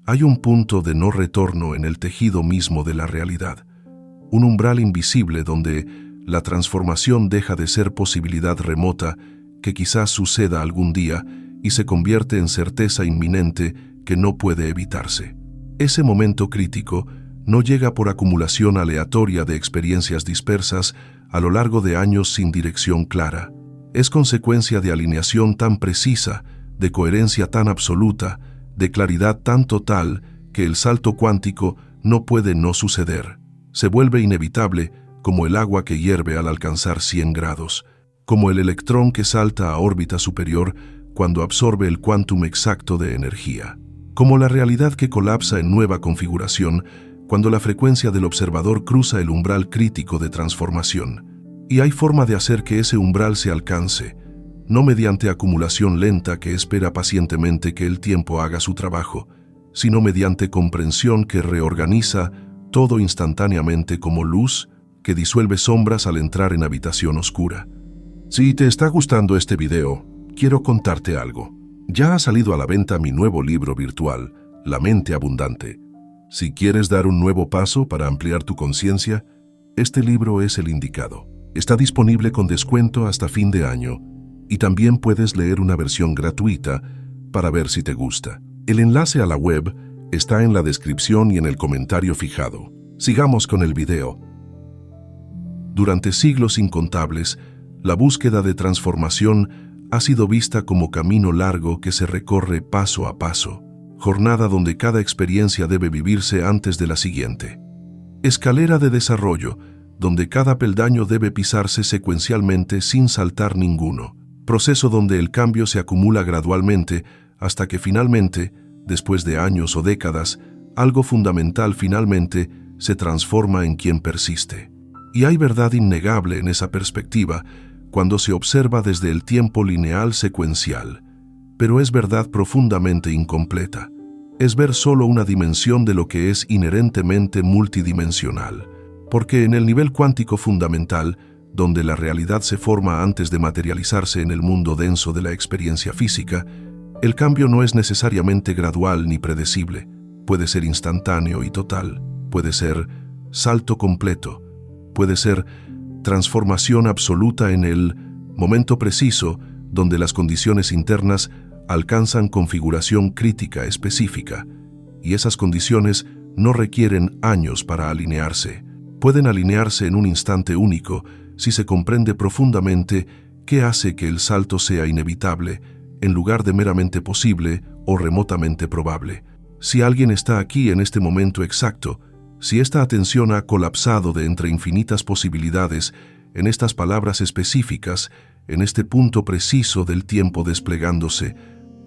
Hay un punto de no retorno en el tejido mismo de la realidad, un umbral invisible donde la transformación deja de ser posibilidad remota que quizás suceda algún día y se convierte en certeza inminente que no puede evitarse. Ese momento crítico no llega por acumulación aleatoria de experiencias dispersas a lo largo de años sin dirección clara. Es consecuencia de alineación tan precisa, de coherencia tan absoluta, de claridad tan total que el salto cuántico no puede no suceder. Se vuelve inevitable como el agua que hierve al alcanzar 100 grados, como el electrón que salta a órbita superior cuando absorbe el quantum exacto de energía, como la realidad que colapsa en nueva configuración cuando la frecuencia del observador cruza el umbral crítico de transformación. Y hay forma de hacer que ese umbral se alcance, no mediante acumulación lenta que espera pacientemente que el tiempo haga su trabajo, sino mediante comprensión que reorganiza todo instantáneamente como luz que disuelve sombras al entrar en habitación oscura. Si te está gustando este video, quiero contarte algo. Ya ha salido a la venta mi nuevo libro virtual, La Mente Abundante. Si quieres dar un nuevo paso para ampliar tu conciencia, este libro es el indicado. Está disponible con descuento hasta fin de año y también puedes leer una versión gratuita para ver si te gusta. El enlace a la web está en la descripción y en el comentario fijado. Sigamos con el video. Durante siglos incontables, la búsqueda de transformación ha sido vista como camino largo que se recorre paso a paso, jornada donde cada experiencia debe vivirse antes de la siguiente. Escalera de desarrollo, donde cada peldaño debe pisarse secuencialmente sin saltar ninguno. Proceso donde el cambio se acumula gradualmente hasta que finalmente, después de años o décadas, algo fundamental finalmente se transforma en quien persiste. Y hay verdad innegable en esa perspectiva cuando se observa desde el tiempo lineal secuencial, pero es verdad profundamente incompleta. Es ver solo una dimensión de lo que es inherentemente multidimensional, porque en el nivel cuántico fundamental, donde la realidad se forma antes de materializarse en el mundo denso de la experiencia física, el cambio no es necesariamente gradual ni predecible. Puede ser instantáneo y total, puede ser salto completo, puede ser transformación absoluta en el momento preciso donde las condiciones internas alcanzan configuración crítica específica, y esas condiciones no requieren años para alinearse. Pueden alinearse en un instante único si se comprende profundamente qué hace que el salto sea inevitable en lugar de meramente posible o remotamente probable. Si alguien está aquí en este momento exacto, si esta atención ha colapsado de entre infinitas posibilidades en estas palabras específicas, en este punto preciso del tiempo desplegándose,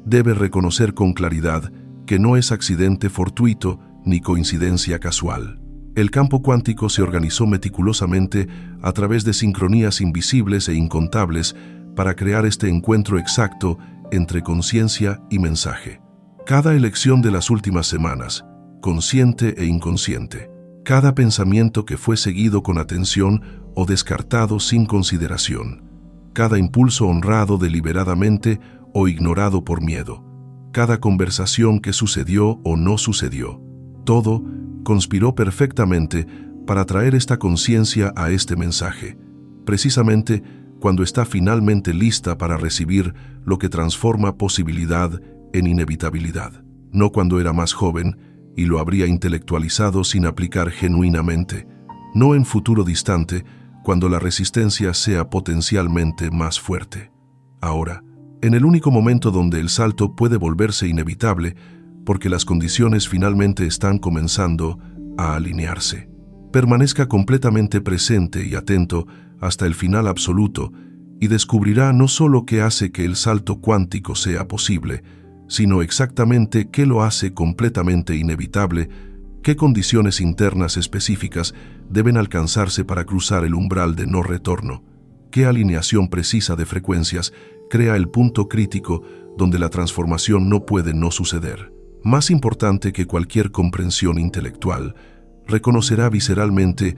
debe reconocer con claridad que no es accidente fortuito ni coincidencia casual. El campo cuántico se organizó meticulosamente a través de sincronías invisibles e incontables para crear este encuentro exacto entre conciencia y mensaje. Cada elección de las últimas semanas, consciente e inconsciente, cada pensamiento que fue seguido con atención o descartado sin consideración, cada impulso honrado deliberadamente o ignorado por miedo, cada conversación que sucedió o no sucedió, todo conspiró perfectamente para traer esta conciencia a este mensaje, precisamente cuando está finalmente lista para recibir lo que transforma posibilidad en inevitabilidad, no cuando era más joven y lo habría intelectualizado sin aplicar genuinamente, no en futuro distante, cuando la resistencia sea potencialmente más fuerte. Ahora, en el único momento donde el salto puede volverse inevitable, porque las condiciones finalmente están comenzando a alinearse. Permanezca completamente presente y atento hasta el final absoluto y descubrirá no solo qué hace que el salto cuántico sea posible, sino exactamente qué lo hace completamente inevitable, qué condiciones internas específicas deben alcanzarse para cruzar el umbral de no retorno, qué alineación precisa de frecuencias crea el punto crítico donde la transformación no puede no suceder. Más importante que cualquier comprensión intelectual, reconocerá visceralmente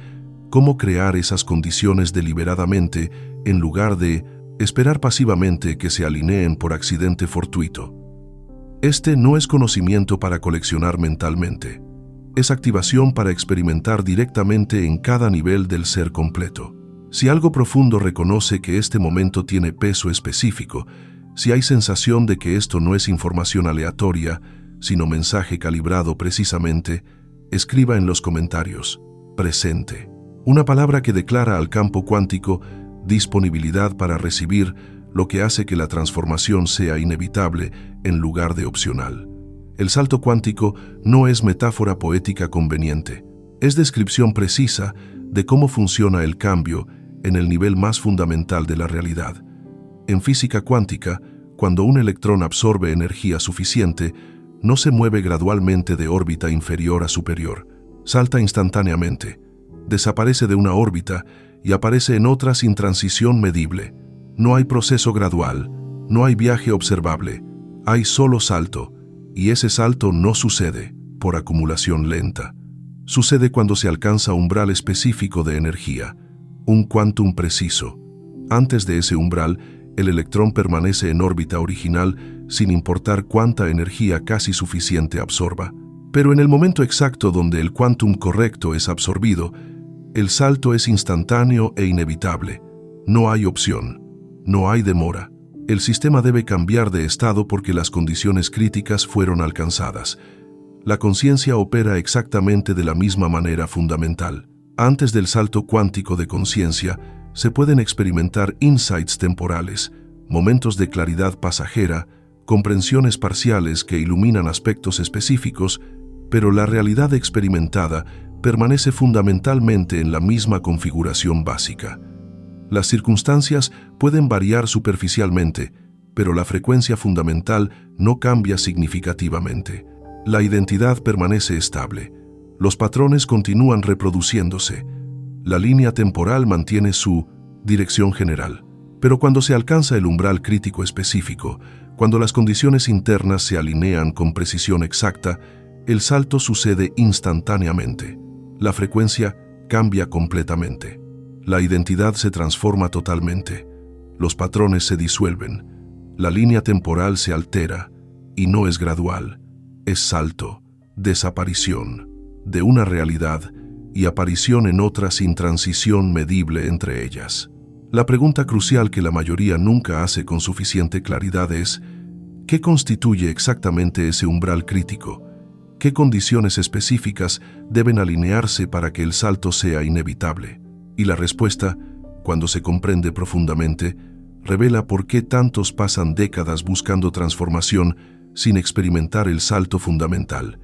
cómo crear esas condiciones deliberadamente en lugar de esperar pasivamente que se alineen por accidente fortuito. Este no es conocimiento para coleccionar mentalmente. Es activación para experimentar directamente en cada nivel del ser completo. Si algo profundo reconoce que este momento tiene peso específico, si hay sensación de que esto no es información aleatoria, sino mensaje calibrado precisamente, escriba en los comentarios, presente. Una palabra que declara al campo cuántico disponibilidad para recibir, lo que hace que la transformación sea inevitable en lugar de opcional. El salto cuántico no es metáfora poética conveniente, es descripción precisa de cómo funciona el cambio en el nivel más fundamental de la realidad. En física cuántica, cuando un electrón absorbe energía suficiente, no se mueve gradualmente de órbita inferior a superior, salta instantáneamente, desaparece de una órbita y aparece en otra sin transición medible. No hay proceso gradual, no hay viaje observable, hay solo salto, y ese salto no sucede por acumulación lenta. Sucede cuando se alcanza umbral específico de energía, un quantum preciso. Antes de ese umbral, el electrón permanece en órbita original sin importar cuánta energía casi suficiente absorba. Pero en el momento exacto donde el quantum correcto es absorbido, el salto es instantáneo e inevitable. No hay opción, no hay demora. El sistema debe cambiar de estado porque las condiciones críticas fueron alcanzadas. La conciencia opera exactamente de la misma manera fundamental. Antes del salto cuántico de conciencia, se pueden experimentar insights temporales, momentos de claridad pasajera, comprensiones parciales que iluminan aspectos específicos, pero la realidad experimentada permanece fundamentalmente en la misma configuración básica. Las circunstancias pueden variar superficialmente, pero la frecuencia fundamental no cambia significativamente. La identidad permanece estable. Los patrones continúan reproduciéndose. La línea temporal mantiene su dirección general. Pero cuando se alcanza el umbral crítico específico, cuando las condiciones internas se alinean con precisión exacta, el salto sucede instantáneamente. La frecuencia cambia completamente. La identidad se transforma totalmente. Los patrones se disuelven. La línea temporal se altera y no es gradual. Es salto, desaparición de una realidad y aparición en otra sin transición medible entre ellas. La pregunta crucial que la mayoría nunca hace con suficiente claridad es: ¿qué constituye exactamente ese umbral crítico? ¿Qué condiciones específicas deben alinearse para que el salto sea inevitable? Y la respuesta, cuando se comprende profundamente, revela por qué tantos pasan décadas buscando transformación sin experimentar el salto fundamental.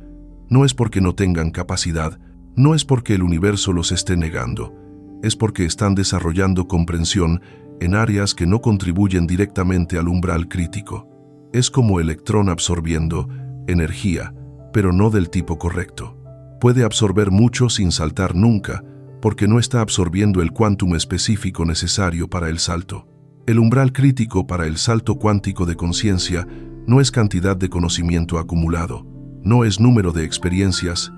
No es porque no tengan capacidad, no es porque el universo los esté negando, es porque están desarrollando comprensión en áreas que no contribuyen directamente al umbral crítico. Es como electrón absorbiendo energía, pero no del tipo correcto. Puede absorber mucho sin saltar nunca, porque no está absorbiendo el quantum específico necesario para el salto. El umbral crítico para el salto cuántico de conciencia no es cantidad de conocimiento acumulado, no es número de experiencias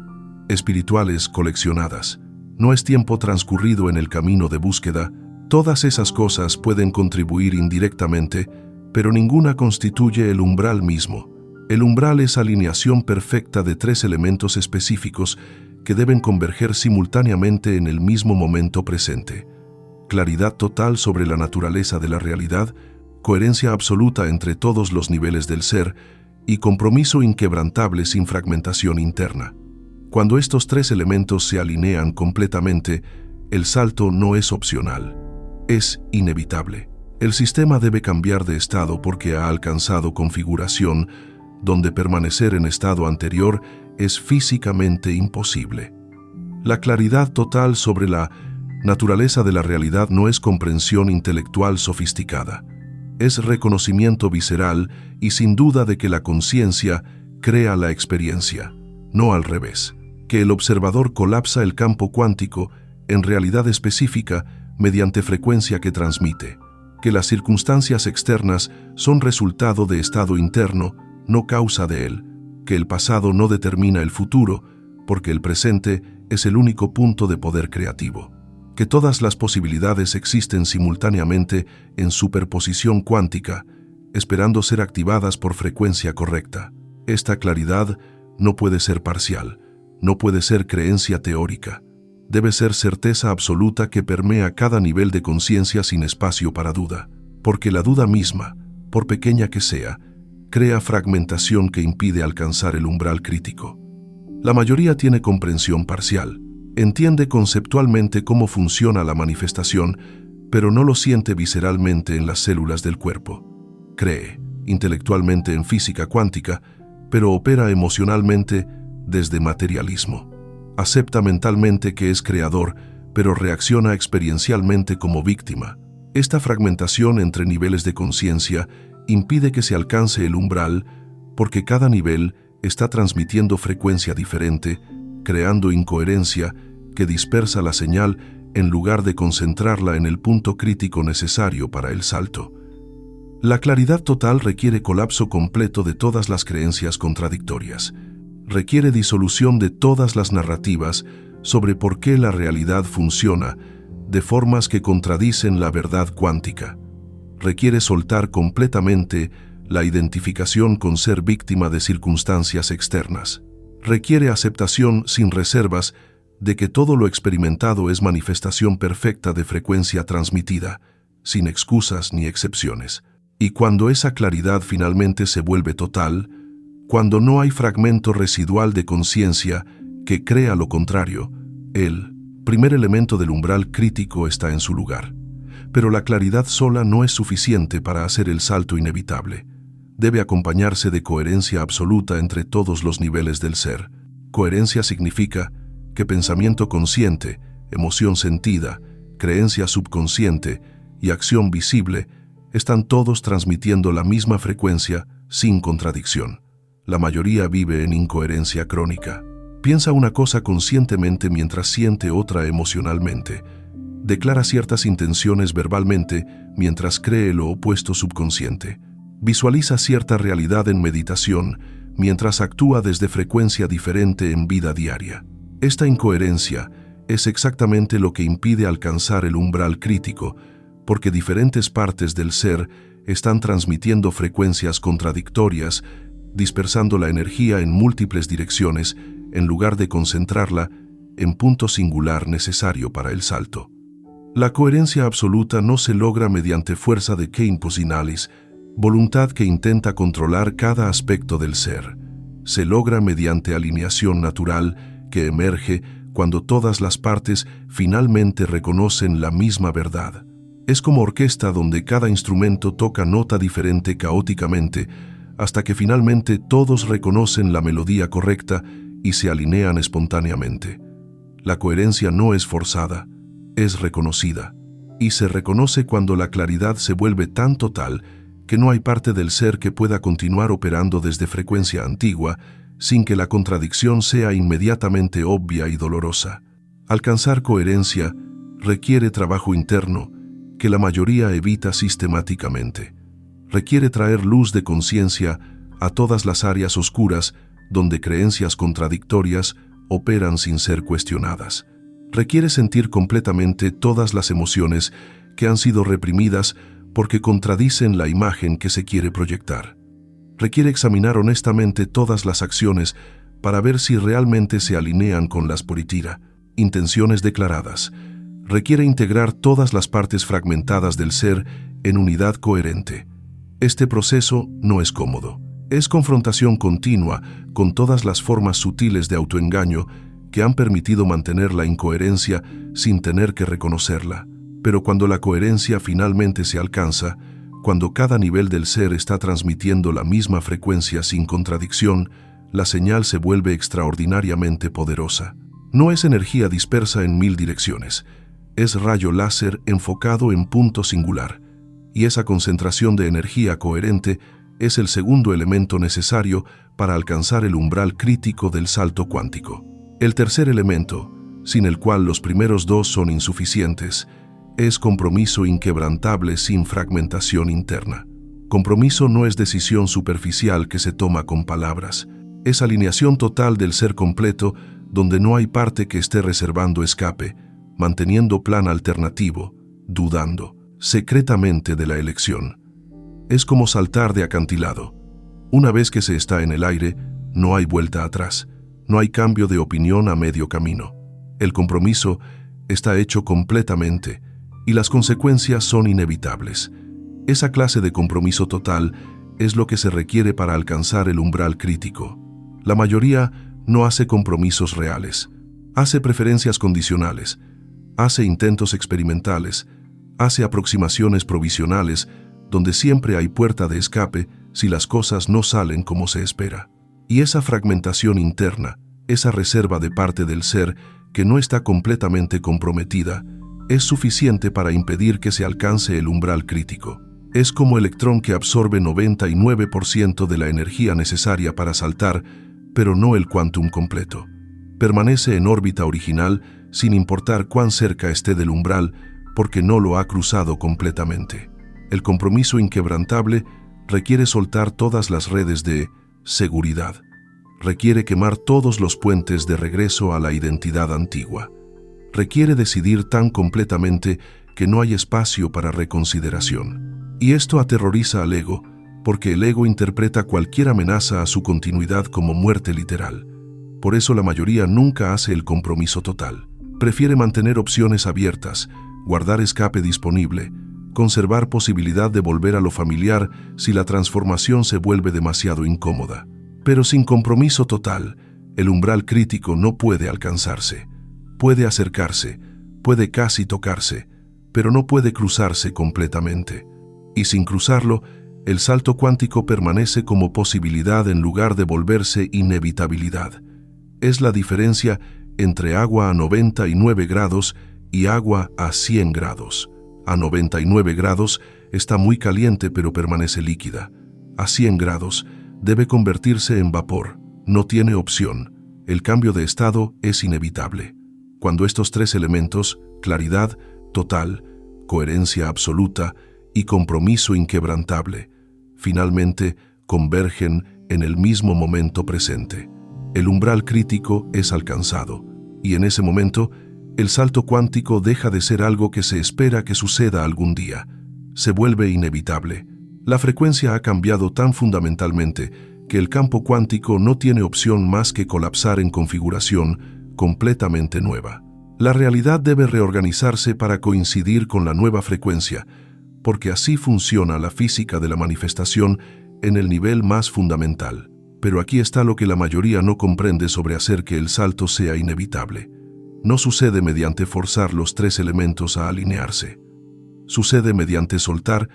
espirituales coleccionadas, no es tiempo transcurrido en el camino de búsqueda. Todas esas cosas pueden contribuir indirectamente, pero ninguna constituye el umbral mismo. El umbral es alineación perfecta de tres elementos específicos que deben converger simultáneamente en el mismo momento presente: claridad total sobre la naturaleza de la realidad, coherencia absoluta entre todos los niveles del ser y compromiso inquebrantable sin fragmentación interna. Cuando estos tres elementos se alinean completamente, el salto no es opcional, es inevitable. El sistema debe cambiar de estado porque ha alcanzado configuración donde permanecer en estado anterior es físicamente imposible. La claridad total sobre la naturaleza de la realidad no es comprensión intelectual sofisticada. Es reconocimiento visceral y sin duda de que la conciencia crea la experiencia, no al revés, que el observador colapsa el campo cuántico en realidad específica mediante frecuencia que transmite, que las circunstancias externas son resultado de estado interno, no causa de él, que el pasado no determina el futuro, porque el presente es el único punto de poder creativo, que todas las posibilidades existen simultáneamente en superposición cuántica, esperando ser activadas por frecuencia correcta. Esta claridad no puede ser parcial, no puede ser creencia teórica. Debe ser certeza absoluta que permea cada nivel de conciencia sin espacio para duda, porque la duda misma, por pequeña que sea, crea fragmentación que impide alcanzar el umbral crítico. La mayoría tiene comprensión parcial, entiende conceptualmente cómo funciona la manifestación, pero no lo siente visceralmente en las células del cuerpo. Cree intelectualmente en física cuántica, pero opera emocionalmente desde materialismo. Acepta mentalmente que es creador, pero reacciona experiencialmente como víctima. Esta fragmentación entre niveles de conciencia impide que se alcance el umbral, porque cada nivel está transmitiendo frecuencia diferente, creando incoherencia que dispersa la señal en lugar de concentrarla en el punto crítico necesario para el salto. La claridad total requiere colapso completo de todas las creencias contradictorias. Requiere disolución de todas las narrativas sobre por qué la realidad funciona de formas que contradicen la verdad cuántica. Requiere soltar completamente la identificación con ser víctima de circunstancias externas. Requiere aceptación sin reservas de que todo lo experimentado es manifestación perfecta de frecuencia transmitida, sin excusas ni excepciones. Y cuando esa claridad finalmente se vuelve total, cuando no hay fragmento residual de conciencia que crea lo contrario, el primer elemento del umbral crítico está en su lugar. Pero la claridad sola no es suficiente para hacer el salto inevitable. Debe acompañarse de coherencia absoluta entre todos los niveles del ser. Coherencia significa que pensamiento consciente, emoción sentida, creencia subconsciente y acción visible están todos transmitiendo la misma frecuencia sin contradicción. La mayoría vive en incoherencia crónica. Piensa una cosa conscientemente mientras siente otra emocionalmente. Declara ciertas intenciones verbalmente mientras cree lo opuesto subconsciente. Visualiza cierta realidad en meditación mientras actúa desde frecuencia diferente en vida diaria. Esta incoherencia es exactamente lo que impide alcanzar el umbral crítico, porque diferentes partes del ser están transmitiendo frecuencias contradictorias, dispersando la energía en múltiples direcciones en lugar de concentrarla en punto singular necesario para el salto. La coherencia absoluta no se logra mediante fuerza de que imposinalis, voluntad que intenta controlar cada aspecto del ser. Se logra mediante alineación natural que emerge cuando todas las partes finalmente reconocen la misma verdad. Es como orquesta donde cada instrumento toca nota diferente caóticamente, hasta que finalmente todos reconocen la melodía correcta y se alinean espontáneamente. La coherencia no es forzada, es reconocida, y se reconoce cuando la claridad se vuelve tan total que no hay parte del ser que pueda continuar operando desde frecuencia antigua sin que la contradicción sea inmediatamente obvia y dolorosa. Alcanzar coherencia requiere trabajo interno que la mayoría evita sistemáticamente. Requiere traer luz de conciencia a todas las áreas oscuras donde creencias contradictorias operan sin ser cuestionadas. Requiere sentir completamente todas las emociones que han sido reprimidas porque contradicen la imagen que se quiere proyectar. Requiere examinar honestamente todas las acciones para ver si realmente se alinean con las puritira, intenciones declaradas. Requiere integrar todas las partes fragmentadas del ser en unidad coherente. Este proceso no es cómodo. Es confrontación continua con todas las formas sutiles de autoengaño que han permitido mantener la incoherencia sin tener que reconocerla. Pero cuando la coherencia finalmente se alcanza, cuando cada nivel del ser está transmitiendo la misma frecuencia sin contradicción, la señal se vuelve extraordinariamente poderosa. No es energía dispersa en 1000 direcciones. Es rayo láser enfocado en punto singular, y esa concentración de energía coherente es el segundo elemento necesario para alcanzar el umbral crítico del salto cuántico. El tercer elemento, sin el cual los primeros dos son insuficientes, es compromiso inquebrantable sin fragmentación interna. Compromiso no es decisión superficial que se toma con palabras, es alineación total del ser completo donde no hay parte que esté reservando escape, manteniendo plan alternativo, dudando secretamente de la elección. Es como saltar de acantilado. Una vez que se está en el aire, no hay vuelta atrás, no hay cambio de opinión a medio camino. El compromiso está hecho completamente y las consecuencias son inevitables. Esa clase de compromiso total es lo que se requiere para alcanzar el umbral crítico. La mayoría no hace compromisos reales, hace preferencias condicionales, hace intentos experimentales, hace aproximaciones provisionales, donde siempre hay puerta de escape si las cosas no salen como se espera. Y esa fragmentación interna, esa reserva de parte del ser que no está completamente comprometida, es suficiente para impedir que se alcance el umbral crítico. Es como el electrón que absorbe 99% de la energía necesaria para saltar, pero no el quantum completo. Permanece en órbita original sin importar cuán cerca esté del umbral, porque no lo ha cruzado completamente. El compromiso inquebrantable requiere soltar todas las redes de seguridad. Requiere quemar todos los puentes de regreso a la identidad antigua. Requiere decidir tan completamente que no hay espacio para reconsideración. Y esto aterroriza al ego, porque el ego interpreta cualquier amenaza a su continuidad como muerte literal. Por eso la mayoría nunca hace el compromiso total. Prefiere mantener opciones abiertas, guardar escape disponible, conservar posibilidad de volver a lo familiar si la transformación se vuelve demasiado incómoda. Pero sin compromiso total, el umbral crítico no puede alcanzarse. Puede acercarse, puede casi tocarse, pero no puede cruzarse completamente. Y sin cruzarlo, el salto cuántico permanece como posibilidad en lugar de volverse inevitabilidad. Es la diferencia entre agua a 99 grados y agua a 100 grados. A 99 grados está muy caliente pero permanece líquida. A 100 grados debe convertirse en vapor. No tiene opción. El cambio de estado es inevitable. Cuando estos tres elementos, claridad total, coherencia absoluta y compromiso inquebrantable, finalmente convergen en el mismo momento presente, el umbral crítico es alcanzado, y en ese momento, el salto cuántico deja de ser algo que se espera que suceda algún día. Se vuelve inevitable. La frecuencia ha cambiado tan fundamentalmente que el campo cuántico no tiene opción más que colapsar en configuración completamente nueva. La realidad debe reorganizarse para coincidir con la nueva frecuencia, porque así funciona la física de la manifestación en el nivel más fundamental. Pero aquí está lo que la mayoría no comprende sobre hacer que el salto sea inevitable. No sucede mediante forzar los tres elementos a alinearse. Sucede mediante soltar,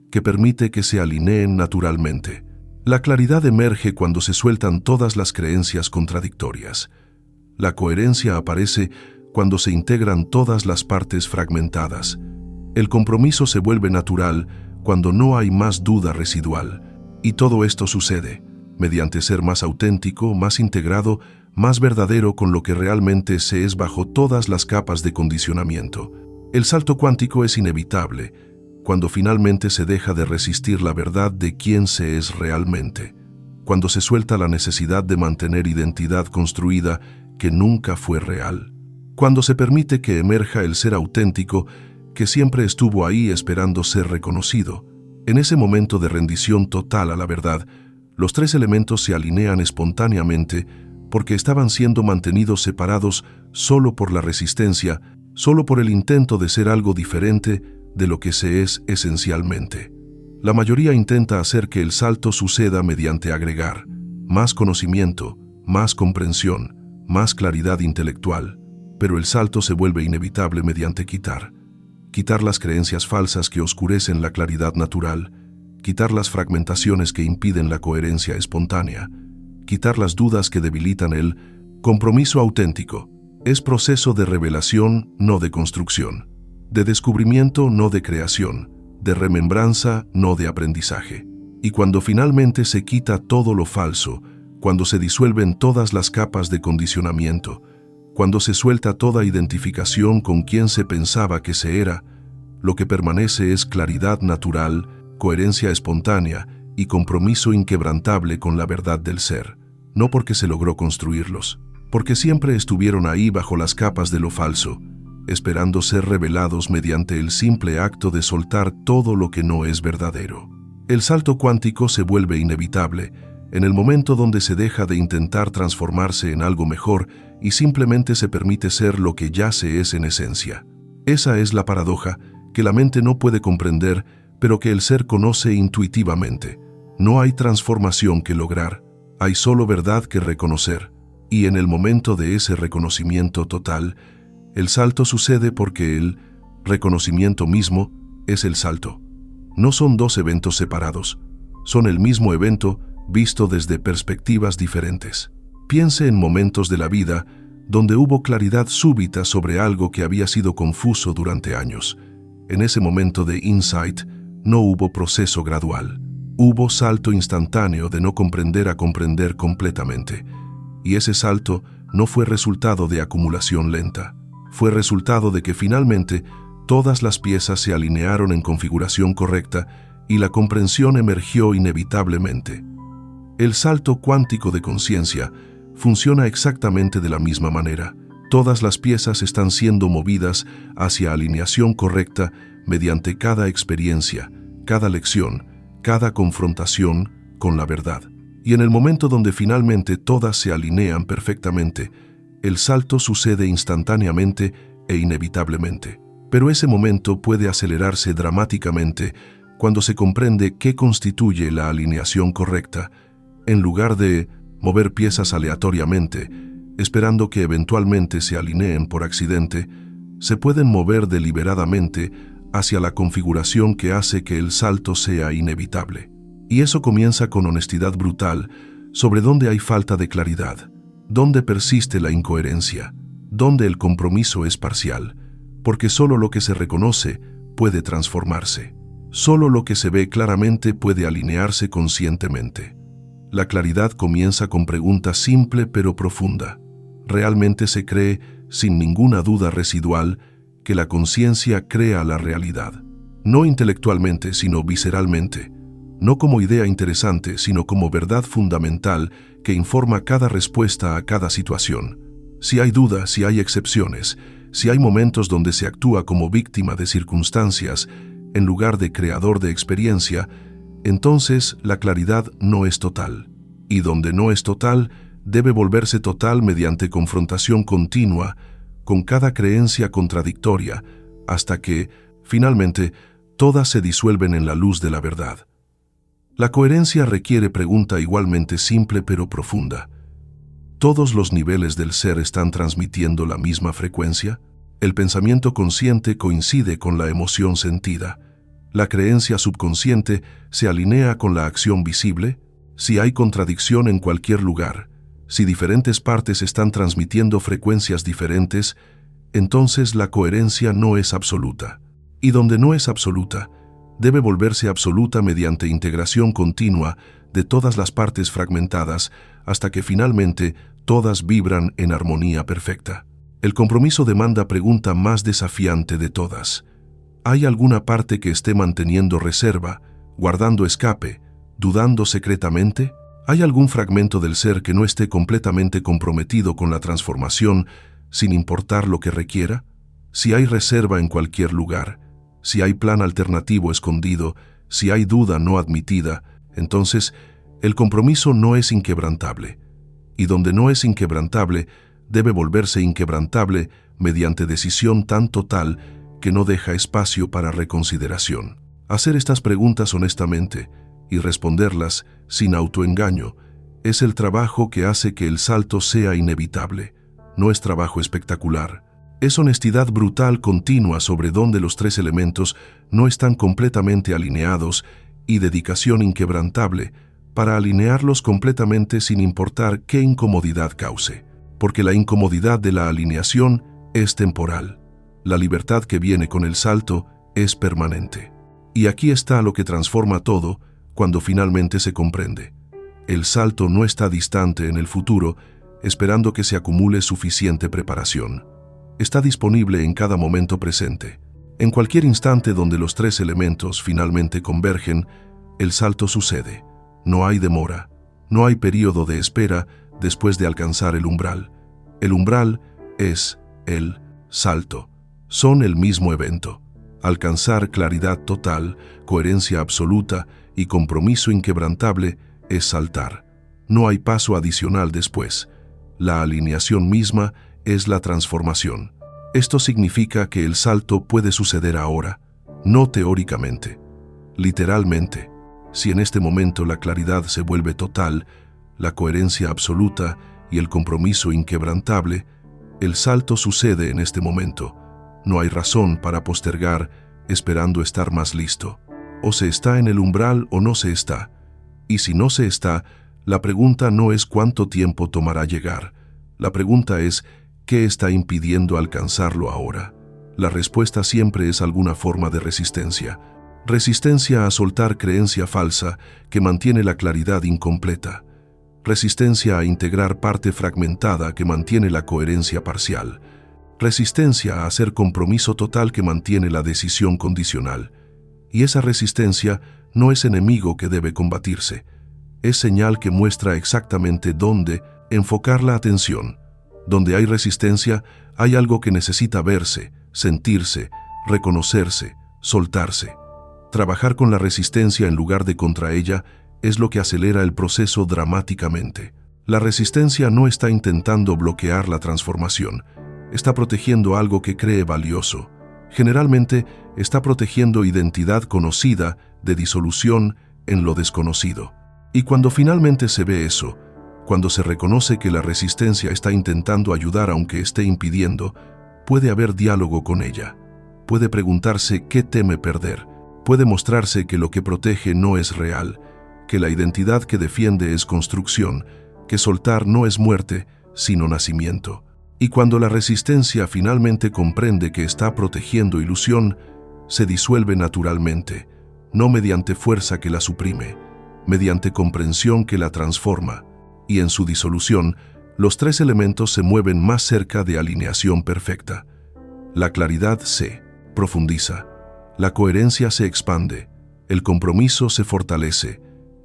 que permite que se alineen naturalmente. La claridad emerge cuando se sueltan todas las creencias contradictorias. La coherencia aparece cuando se integran todas las partes fragmentadas. El compromiso se vuelve natural cuando no hay más duda residual. Y todo esto sucede mediante ser más auténtico, más integrado, más verdadero con lo que realmente se es bajo todas las capas de condicionamiento. El salto cuántico es inevitable cuando finalmente se deja de resistir la verdad de quién se es realmente, cuando se suelta la necesidad de mantener identidad construida que nunca fue real, cuando se permite que emerja el ser auténtico que siempre estuvo ahí esperando ser reconocido. En ese momento de rendición total a la verdad, los tres elementos se alinean espontáneamente porque estaban siendo mantenidos separados solo por la resistencia, solo por el intento de ser algo diferente de lo que se es esencialmente. La mayoría intenta hacer que el salto suceda mediante agregar más conocimiento, más comprensión, más claridad intelectual, pero el salto se vuelve inevitable mediante quitar las creencias falsas que oscurecen la claridad natural, quitar las fragmentaciones que impiden la coherencia espontánea, quitar las dudas que debilitan el compromiso auténtico. Es proceso de revelación, no de construcción, de descubrimiento, no de creación, de remembranza, no de aprendizaje. Y cuando finalmente se quita todo lo falso, cuando se disuelven todas las capas de condicionamiento, cuando se suelta toda identificación con quien se pensaba que se era, lo que permanece es claridad natural, coherencia espontánea y compromiso inquebrantable con la verdad del ser, no porque se logró construirlos, porque siempre estuvieron ahí bajo las capas de lo falso, esperando ser revelados mediante el simple acto de soltar todo lo que no es verdadero. El salto cuántico se vuelve inevitable en el momento donde se deja de intentar transformarse en algo mejor y simplemente se permite ser lo que ya se es en esencia. Esa es la paradoja que la mente no puede comprender, pero que el ser conoce intuitivamente. No hay transformación que lograr, hay solo verdad que reconocer. Y en el momento de ese reconocimiento total, el salto sucede porque el reconocimiento mismo es el salto. No son dos eventos separados, son el mismo evento visto desde perspectivas diferentes. Piense en momentos de la vida donde hubo claridad súbita sobre algo que había sido confuso durante años. En ese momento de insight no hubo proceso gradual. Hubo salto instantáneo de no comprender a comprender completamente. Y ese salto no fue resultado de acumulación lenta. Fue resultado de que finalmente todas las piezas se alinearon en configuración correcta y la comprensión emergió inevitablemente. El salto cuántico de conciencia funciona exactamente de la misma manera. Todas las piezas están siendo movidas hacia alineación correcta mediante cada experiencia, cada lección, cada confrontación con la verdad. Y en el momento donde finalmente todas se alinean perfectamente, el salto sucede instantáneamente e inevitablemente. Pero ese momento puede acelerarse dramáticamente cuando se comprende qué constituye la alineación correcta, en lugar de mover piezas aleatoriamente, esperando que eventualmente se alineen por accidente, se pueden mover deliberadamente hacia la configuración que hace que el salto sea inevitable. Y eso comienza con honestidad brutal sobre dónde hay falta de claridad, dónde persiste la incoherencia, dónde el compromiso es parcial, porque solo lo que se reconoce puede transformarse. Solo lo que se ve claramente puede alinearse conscientemente. La claridad comienza con pregunta simple pero profunda. ¿Realmente se cree, sin ninguna duda residual, que la conciencia crea la realidad? No intelectualmente, sino visceralmente. No como idea interesante, sino como verdad fundamental que informa cada respuesta a cada situación. Si hay dudas, si hay excepciones, si hay momentos donde se actúa como víctima de circunstancias, en lugar de creador de experiencia, entonces la claridad no es total. Y donde no es total, debe volverse total mediante confrontación continua con cada creencia contradictoria, hasta que, finalmente, todas se disuelven en la luz de la verdad. La coherencia requiere pregunta igualmente simple pero profunda. ¿Todos los niveles del ser están transmitiendo la misma frecuencia? El pensamiento consciente coincide con la emoción sentida. ¿La creencia subconsciente se alinea con la acción visible? Si hay contradicción en cualquier lugar, si diferentes partes están transmitiendo frecuencias diferentes, entonces la coherencia no es absoluta. Y donde no es absoluta, debe volverse absoluta mediante integración continua de todas las partes fragmentadas hasta que finalmente todas vibran en armonía perfecta. El compromiso demanda pregunta más desafiante de todas. ¿Hay alguna parte que esté manteniendo reserva, guardando escape, dudando secretamente? ¿Hay algún fragmento del ser que no esté completamente comprometido con la transformación, sin importar lo que requiera? Si hay reserva en cualquier lugar, si hay plan alternativo escondido, si hay duda no admitida, entonces el compromiso no es inquebrantable. Y donde no es inquebrantable, debe volverse inquebrantable mediante decisión tan total que no deja espacio para reconsideración. Hacer estas preguntas honestamente y responderlas sin autoengaño es el trabajo que hace que el salto sea inevitable. No es trabajo espectacular. Es honestidad brutal continua sobre donde los tres elementos no están completamente alineados y dedicación inquebrantable para alinearlos completamente sin importar qué incomodidad cause. Porque la incomodidad de la alineación es temporal. La libertad que viene con el salto es permanente. Y aquí está lo que transforma todo cuando finalmente se comprende. El salto no está distante en el futuro, esperando que se acumule suficiente preparación. Está disponible en cada momento presente. En cualquier instante donde los tres elementos finalmente convergen, el salto sucede. No hay demora, no hay período de espera después de alcanzar el umbral. El umbral es el salto. Son el mismo evento. Alcanzar claridad total, coherencia absoluta y compromiso inquebrantable es saltar. No hay paso adicional después. La alineación misma es la transformación. Esto significa que el salto puede suceder ahora, no teóricamente, literalmente. Si en este momento la claridad se vuelve total, la coherencia absoluta y el compromiso inquebrantable, el salto sucede en este momento. No hay razón para postergar esperando estar más listo. O se está en el umbral o no se está. Y si no se está, la pregunta no es cuánto tiempo tomará llegar. La pregunta es, ¿qué está impidiendo alcanzarlo ahora? La respuesta siempre es alguna forma de resistencia. Resistencia a soltar creencia falsa que mantiene la claridad incompleta. Resistencia a integrar parte fragmentada que mantiene la coherencia parcial. Resistencia a hacer compromiso total que mantiene la decisión condicional. Y esa resistencia no es enemigo que debe combatirse. Es señal que muestra exactamente dónde enfocar la atención. Donde hay resistencia, hay algo que necesita verse, sentirse, reconocerse, soltarse. Trabajar con la resistencia en lugar de contra ella es lo que acelera el proceso dramáticamente. La resistencia no está intentando bloquear la transformación, está protegiendo algo que cree valioso. Generalmente está protegiendo identidad conocida de disolución en lo desconocido. Y cuando finalmente se ve eso, cuando se reconoce que la resistencia está intentando ayudar aunque esté impidiendo, puede haber diálogo con ella. Puede preguntarse qué teme perder. Puede mostrarse que lo que protege no es real, que la identidad que defiende es construcción, que soltar no es muerte, sino nacimiento. Y cuando la resistencia finalmente comprende que está protegiendo ilusión, se disuelve naturalmente, no mediante fuerza que la suprime, mediante comprensión que la transforma. Y en su disolución, los tres elementos se mueven más cerca de alineación perfecta. La claridad se profundiza, la coherencia se expande, el compromiso se fortalece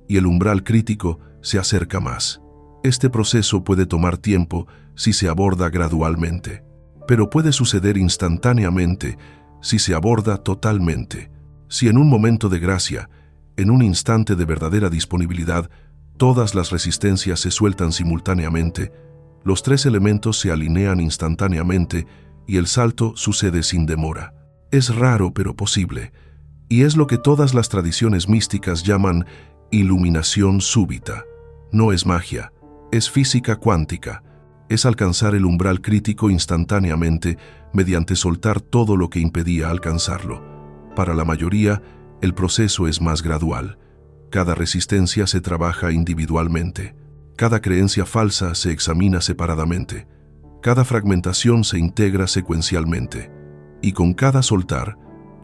y el umbral crítico se acerca más. Este proceso puede tomar tiempo si se aborda gradualmente, pero puede suceder instantáneamente si se aborda totalmente. Si en un momento de gracia, en un instante de verdadera disponibilidad, todas las resistencias se sueltan simultáneamente, los tres elementos se alinean instantáneamente y el salto sucede sin demora. Es raro pero posible, y es lo que todas las tradiciones místicas llaman iluminación súbita. No es magia, es física cuántica, es alcanzar el umbral crítico instantáneamente mediante soltar todo lo que impedía alcanzarlo. Para la mayoría, el proceso es más gradual. Cada resistencia se trabaja individualmente. Cada creencia falsa se examina separadamente. Cada fragmentación se integra secuencialmente. Y con cada soltar,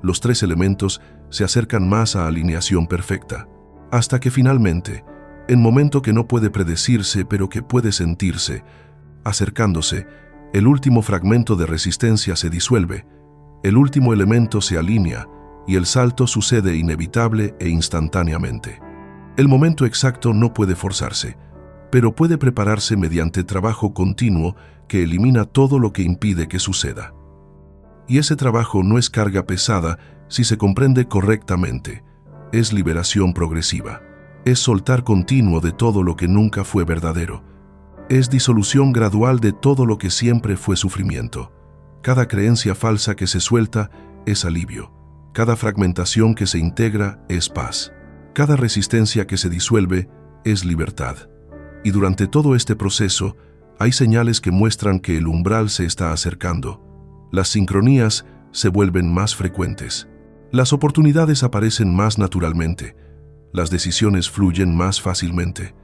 los tres elementos se acercan más a alineación perfecta, hasta que finalmente, en momento que no puede predecirse pero que puede sentirse, acercándose, el último fragmento de resistencia se disuelve, el último elemento se alinea y el salto sucede inevitable e instantáneamente. El momento exacto no puede forzarse, pero puede prepararse mediante trabajo continuo que elimina todo lo que impide que suceda. Y ese trabajo no es carga pesada si se comprende correctamente, es liberación progresiva, es soltar continuo de todo lo que nunca fue verdadero, es disolución gradual de todo lo que siempre fue sufrimiento. Cada creencia falsa que se suelta es alivio, cada fragmentación que se integra es paz, cada resistencia que se disuelve es libertad. Y durante todo este proceso hay señales que muestran que el umbral se está acercando. Las sincronías se vuelven más frecuentes. Las oportunidades aparecen más naturalmente. Las decisiones fluyen más fácilmente.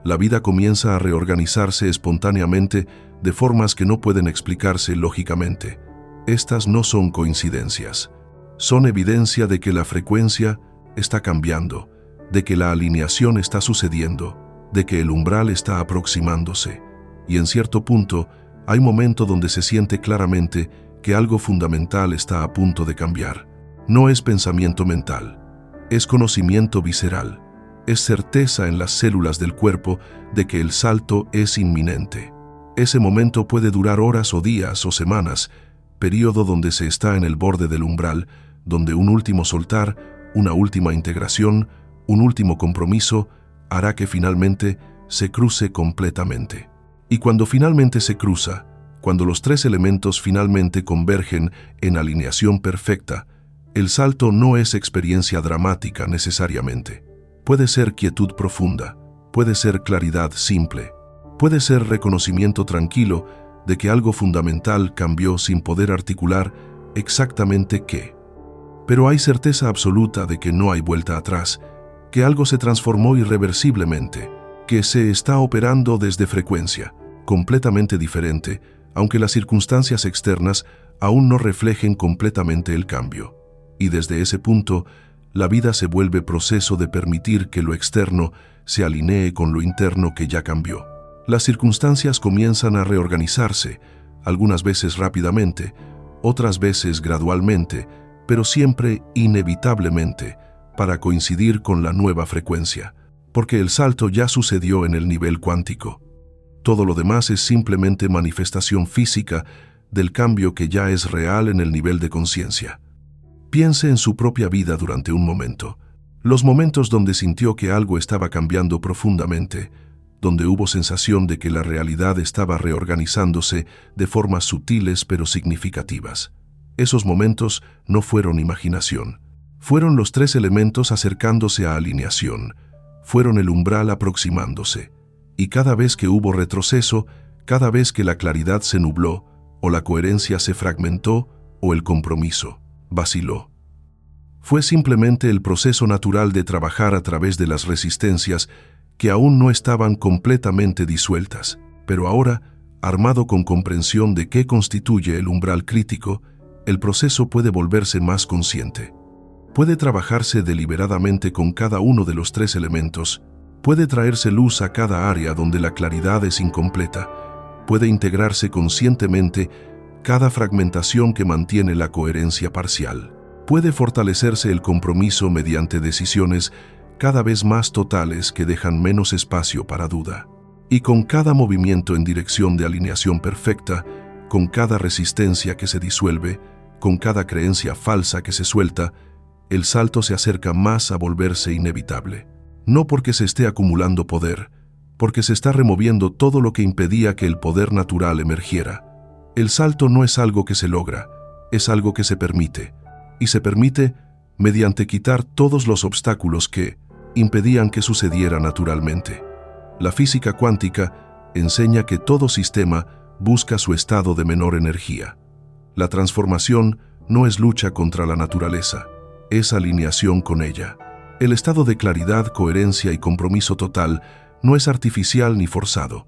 La vida comienza a reorganizarse espontáneamente de formas que no pueden explicarse lógicamente. Estas no son coincidencias. Son evidencia de que la frecuencia está cambiando, de que la alineación está sucediendo, de que el umbral está aproximándose. Y en cierto punto, hay momento donde se siente claramente que algo fundamental está a punto de cambiar. No es pensamiento mental, es conocimiento visceral, es certeza en las células del cuerpo de que el salto es inminente. Ese momento puede durar horas o días o semanas, período donde se está en el borde del umbral, donde un último soltar, una última integración, un último compromiso, hará que finalmente se cruce completamente. Y cuando finalmente se cruza, cuando los tres elementos finalmente convergen en alineación perfecta, el salto no es experiencia dramática necesariamente. Puede ser quietud profunda, puede ser claridad simple, puede ser reconocimiento tranquilo de que algo fundamental cambió sin poder articular exactamente qué. Pero hay certeza absoluta de que no hay vuelta atrás, que algo se transformó irreversiblemente, que se está operando desde frecuencia, completamente diferente, aunque las circunstancias externas aún no reflejen completamente el cambio. Y desde ese punto, la vida se vuelve proceso de permitir que lo externo se alinee con lo interno que ya cambió. Las circunstancias comienzan a reorganizarse, algunas veces rápidamente, otras veces gradualmente, pero siempre inevitablemente, para coincidir con la nueva frecuencia, porque el salto ya sucedió en el nivel cuántico. Todo lo demás es simplemente manifestación física del cambio que ya es real en el nivel de conciencia. Piense en su propia vida durante un momento, los momentos donde sintió que algo estaba cambiando profundamente, donde hubo sensación de que la realidad estaba reorganizándose de formas sutiles pero significativas. Esos momentos no fueron imaginación. Fueron los tres elementos acercándose a alineación. Fueron el umbral aproximándose. Y cada vez que hubo retroceso, cada vez que la claridad se nubló, o la coherencia se fragmentó, o el compromiso vaciló. Fue simplemente el proceso natural de trabajar a través de las resistencias que aún no estaban completamente disueltas, pero ahora, armado con comprensión de qué constituye el umbral crítico, el proceso puede volverse más consciente. Puede trabajarse deliberadamente con cada uno de los tres elementos, puede traerse luz a cada área donde la claridad es incompleta, puede integrarse conscientemente cada fragmentación que mantiene la coherencia parcial. Puede fortalecerse el compromiso mediante decisiones cada vez más totales que dejan menos espacio para duda. Y con cada movimiento en dirección de alineación perfecta, con cada resistencia que se disuelve, con cada creencia falsa que se suelta, el salto se acerca más a volverse inevitable. No porque se esté acumulando poder, porque se está removiendo todo lo que impedía que el poder natural emergiera. El salto no es algo que se logra, es algo que se permite, y se permite mediante quitar todos los obstáculos que impedían que sucediera naturalmente. La física cuántica enseña que todo sistema busca su estado de menor energía. La transformación no es lucha contra la naturaleza, es alineación con ella. El estado de claridad, coherencia y compromiso total no es artificial ni forzado.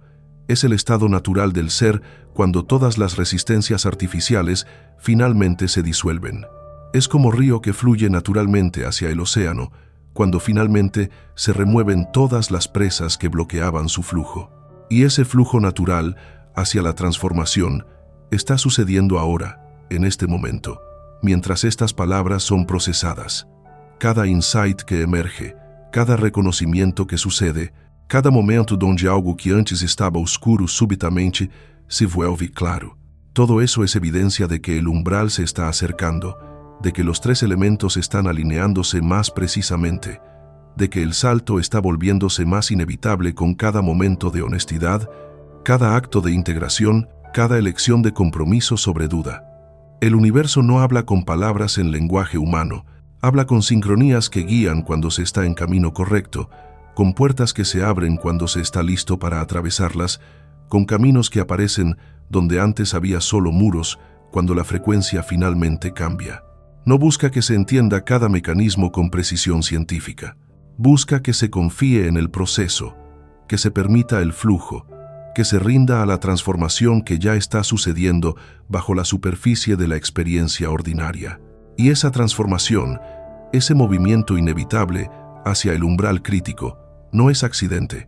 Es el estado natural del ser cuando todas las resistencias artificiales finalmente se disuelven. Es como río que fluye naturalmente hacia el océano, cuando finalmente se remueven todas las presas que bloqueaban su flujo. Y ese flujo natural hacia la transformación está sucediendo ahora, en este momento, mientras estas palabras son procesadas. Cada insight que emerge, cada reconocimiento que sucede, cada momento donde algo que antes estaba oscuro súbitamente se vuelve claro. Todo eso es evidencia de que el umbral se está acercando, de que los tres elementos están alineándose más precisamente, de que el salto está volviéndose más inevitable con cada momento de honestidad, cada acto de integración, cada elección de compromiso sobre duda. El universo no habla con palabras en lenguaje humano, habla con sincronías que guían cuando se está en camino correcto, con puertas que se abren cuando se está listo para atravesarlas, con caminos que aparecen donde antes había solo muros cuando la frecuencia finalmente cambia. No busca que se entienda cada mecanismo con precisión científica. Busca que se confíe en el proceso, que se permita el flujo, que se rinda a la transformación que ya está sucediendo bajo la superficie de la experiencia ordinaria. Y esa transformación, ese movimiento inevitable hacia el umbral crítico, no es accidente,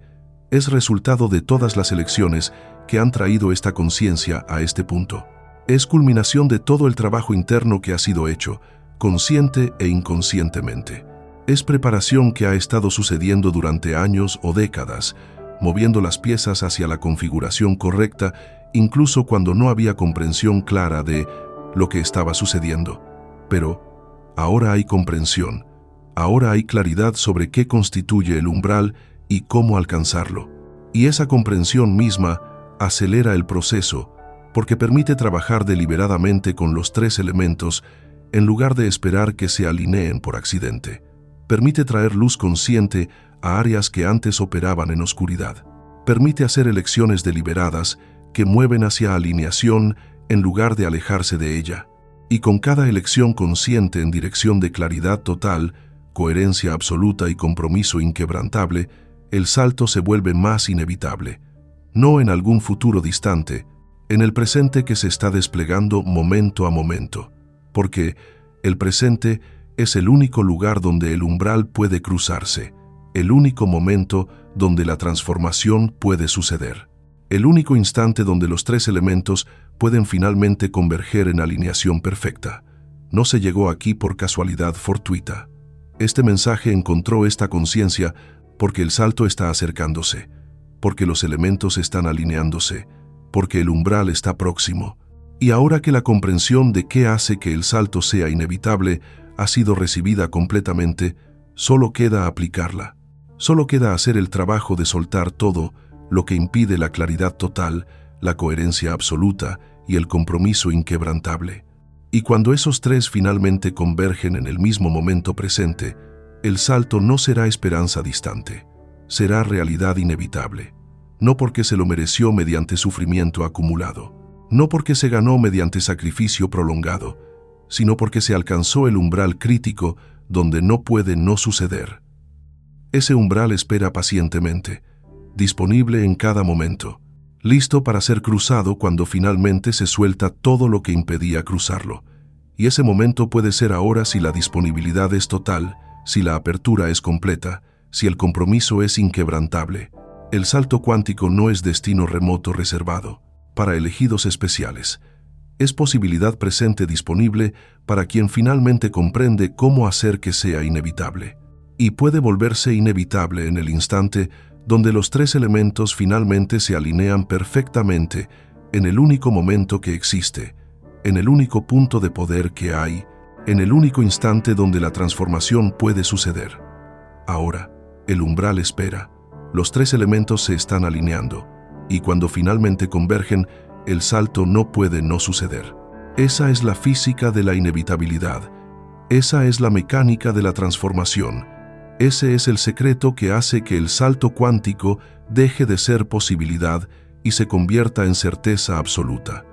es resultado de todas las elecciones que han traído esta conciencia a este punto. Es culminación de todo el trabajo interno que ha sido hecho, consciente e inconscientemente. Es preparación que ha estado sucediendo durante años o décadas, moviendo las piezas hacia la configuración correcta, incluso cuando no había comprensión clara de lo que estaba sucediendo. Pero ahora hay comprensión, ahora hay claridad sobre qué constituye el umbral y cómo alcanzarlo. Y esa comprensión misma acelera el proceso porque permite trabajar deliberadamente con los tres elementos en lugar de esperar que se alineen por accidente. Permite traer luz consciente a áreas que antes operaban en oscuridad. Permite hacer elecciones deliberadas que mueven hacia alineación en lugar de alejarse de ella. Y con cada elección consciente en dirección de claridad total, coherencia absoluta y compromiso inquebrantable, el salto se vuelve más inevitable. No en algún futuro distante, en el presente que se está desplegando momento a momento. Porque el presente es el único lugar donde el umbral puede cruzarse, el único momento donde la transformación puede suceder, el único instante donde los tres elementos pueden finalmente converger en alineación perfecta. No se llegó aquí por casualidad fortuita. Este mensaje encontró esta conciencia porque el salto está acercándose, porque los elementos están alineándose, porque el umbral está próximo. Y ahora que la comprensión de qué hace que el salto sea inevitable ha sido recibida completamente, solo queda aplicarla. Solo queda hacer el trabajo de soltar todo lo que impide la claridad total, la coherencia absoluta y el compromiso inquebrantable. Y cuando esos tres finalmente convergen en el mismo momento presente, el salto no será esperanza distante, será realidad inevitable. No porque se lo mereció mediante sufrimiento acumulado, no porque se ganó mediante sacrificio prolongado, sino porque se alcanzó el umbral crítico donde no puede no suceder. Ese umbral espera pacientemente, disponible en cada momento, listo para ser cruzado cuando finalmente se suelta todo lo que impedía cruzarlo. Y ese momento puede ser ahora si la disponibilidad es total, si la apertura es completa, si el compromiso es inquebrantable. El salto cuántico no es destino remoto reservado para elegidos especiales. Es posibilidad presente disponible para quien finalmente comprende cómo hacer que sea inevitable. Y puede volverse inevitable en el instante donde los tres elementos finalmente se alinean perfectamente en el único momento que existe, en el único punto de poder que hay, en el único instante donde la transformación puede suceder. Ahora, el umbral espera. Los tres elementos se están alineando, y cuando finalmente convergen, el salto no puede no suceder. Esa es la física de la inevitabilidad. Esa es la mecánica de la transformación. Ese es el secreto que hace que el salto cuántico deje de ser posibilidad y se convierta en certeza absoluta.